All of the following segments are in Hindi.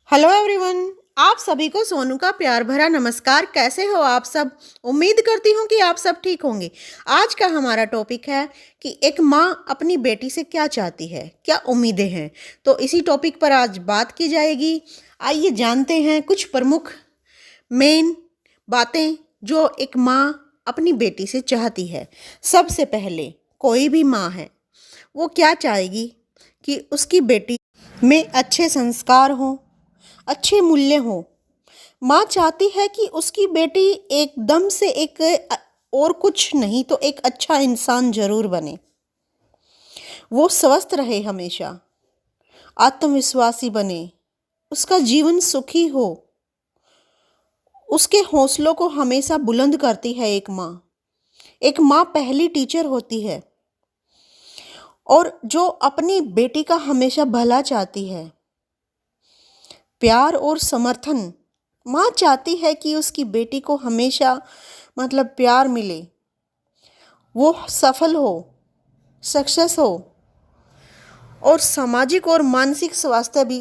Hello everyone. आप सभी को सोनू का प्यार भरा नमस्कार। कैसे हो आप सब? उम्मीद करती हूँ कि आप सब ठीक होंगे। आज का हमारा टॉपिक है कि एक माँ अपनी बेटी से क्या चाहती है, क्या उम्मीदें हैं। तो इसी टॉपिक पर आज बात की जाएगी। आइए जानते हैं कुछ प्रमुख मेन बातें जो एक माँ अपनी बेटी से चाहती है। सबसे पहले कोई भी माँ है वो क्या चाहेगी कि उसकी बेटी में अच्छे संस्कार हों, अच्छे मूल्य हों। माँ चाहती है कि उसकी बेटी एकदम से एक और कुछ नहीं तो एक अच्छा इंसान जरूर बने। वो स्वस्थ रहे, हमेशा आत्मविश्वासी बने, उसका जीवन सुखी हो। उसके हौसलों को हमेशा बुलंद करती है एक माँ। एक माँ पहली टीचर होती है और जो अपनी बेटी का हमेशा भला चाहती है। प्यार और समर्थन, माँ चाहती है कि उसकी बेटी को हमेशा प्यार मिले, वो सफल हो, सक्सेस हो और सामाजिक और मानसिक स्वास्थ्य भी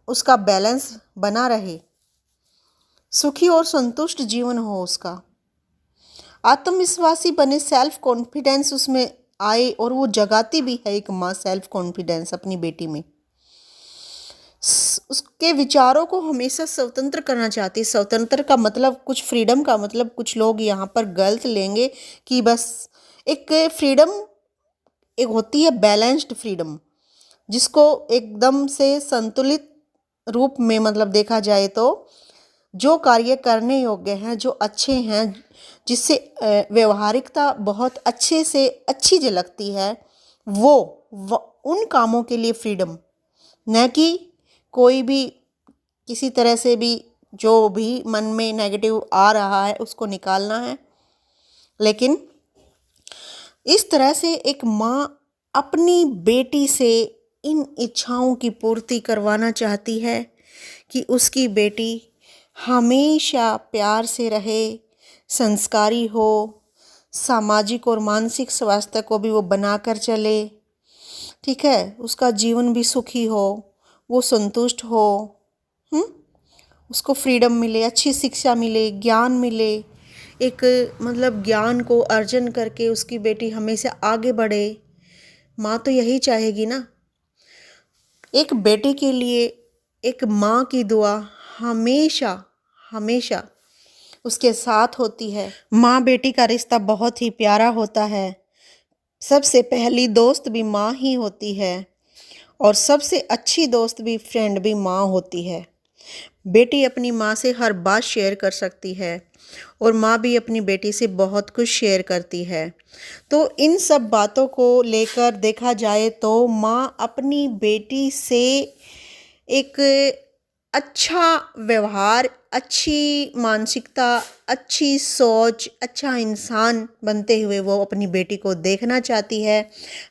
उसका बैलेंस बना रहे। सुखी और संतुष्ट जीवन हो उसका। आत्मविश्वासी बने, सेल्फ कॉन्फिडेंस उसमें आए और वो जगाती भी है एक माँ सेल्फ कॉन्फिडेंस अपनी बेटी में। उसके विचारों को हमेशा स्वतंत्र करना चाहती है। स्वतंत्र का मतलब कुछ फ्रीडम का मतलब कुछ लोग यहाँ पर गलत लेंगे कि बस एक फ्रीडम एक होती है बैलेंस्ड फ्रीडम, जिसको एकदम से संतुलित रूप में देखा जाए तो जो कार्य करने योग्य हैं, जो अच्छे हैं, जिससे व्यवहारिकता बहुत अच्छे से अच्छी झलकती है, वो उन कामों के लिए फ्रीडम, न कि कोई भी किसी तरह से भी जो भी मन में नेगेटिव आ रहा है उसको निकालना है। लेकिन इस तरह से एक माँ अपनी बेटी से इन इच्छाओं की पूर्ति करवाना चाहती है कि उसकी बेटी हमेशा प्यार से रहे, संस्कारी हो, सामाजिक और मानसिक स्वास्थ्य को भी वो बनाकर चले। ठीक है, उसका जीवन भी सुखी हो, वो संतुष्ट हो, उसको फ्रीडम मिले, अच्छी शिक्षा मिले, ज्ञान मिले। एक ज्ञान को अर्जन करके उसकी बेटी हमेशा आगे बढ़े। माँ तो यही चाहेगी ना। एक बेटे के लिए एक माँ की दुआ हमेशा हमेशा उसके साथ होती है। माँ बेटी का रिश्ता बहुत ही प्यारा होता है। सबसे पहली दोस्त भी माँ ही होती है और सबसे अच्छी दोस्त भी, फ्रेंड भी माँ होती है। बेटी अपनी माँ से हर बात शेयर कर सकती है और माँ भी अपनी बेटी से बहुत कुछ शेयर करती है। तो इन सब बातों को लेकर देखा जाए तो माँ अपनी बेटी से एक अच्छा व्यवहार, अच्छी मानसिकता, अच्छी सोच, अच्छा इंसान बनते हुए वो अपनी बेटी को देखना चाहती है।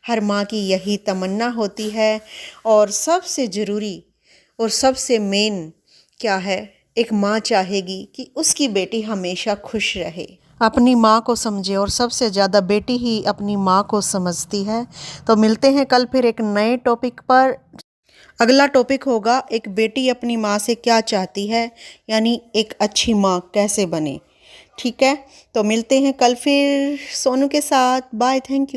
हर माँ की यही तमन्ना होती है। और सबसे ज़रूरी और सबसे मेन क्या है, एक माँ चाहेगी कि उसकी बेटी हमेशा खुश रहे, अपनी माँ को समझे, और सबसे ज़्यादा बेटी ही अपनी माँ को समझती है। तो मिलते हैं कल फिर एक नए टॉपिक पर। अगला टॉपिक होगा एक बेटी अपनी माँ से क्या चाहती है, यानी एक अच्छी माँ कैसे बने। ठीक है, तो मिलते हैं कल फिर सोनू के साथ। Bye, thank you.